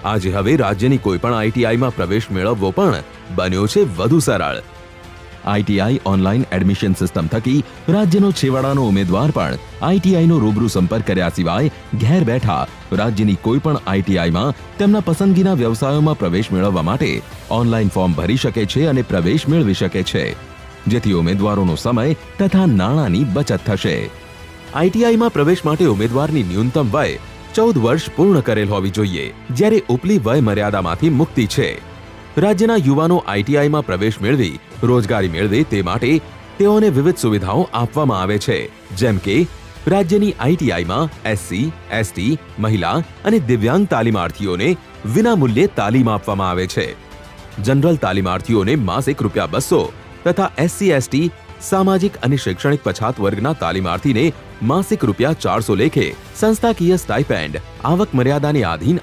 આજે હવે રાજ્યની કોઈપણ આઈટીઆઈમાં પ્રવેશ મેળવવો પણ બન્યો છે વધુ સરળ। આઈટીઆઈ ઓનલાઈન એડમિશન સિસ્ટમ થકી રાજ્યનો છેવાડાનો ઉમેદવાર પણ આઈટીઆઈનો રૂબરૂ સંપર્ક કર્યા સિવાય ઘેર બેઠા રાજ્યની કોઈપણ આઈટીઆઈમાં તેમના પસંદગીના વ્યવસાયોમાં પ્રવેશ મેળવવા માટે ઓનલાઈન ફોર્મ ભરી શકે છે અને પ્રવેશ મેળવી શકે છે, જેથી ઉમેદવારોનો સમય તથા નાણાંની બચત થશે। આઈટીઆઈમાં પ્રવેશ માટે ઉમેદવારની ન્યૂનતમ વય 14 વર્ષ પૂર્ણ કરેલ હોવી જોઈએ, જ્યારે ઉપલી વય મર્યાદામાંથી મુક્તિ છે। રાજ્યના યુવાનો આઈટીઆઈમાં પ્રવેશ મેળવી રોજગારી મેળવે તે માટે તેઓને વિવિધ સુવિધાઓ આપવામાં આવે છે, જેમ કે રાજ્યની આઈટીઆઈમાં એસસી, એસટી, મહિલા અને દિવ્યાંગ તાલીમાર્થીઓને વિનામૂલ્યે તાલીમ આપવામાં આવે છે। જનરલ તાલીમાર્થીઓને માસિક ₹200 તથા એસસી, એસટી, સામાજિક અને શૈક્ષણિક પછાત વર્ગના તાલીમાર્થીને માસિક ₹400 લેખે સંસ્થાકીય સ્ટાઇપેન્ડ આવક મર્યાદાને આધીન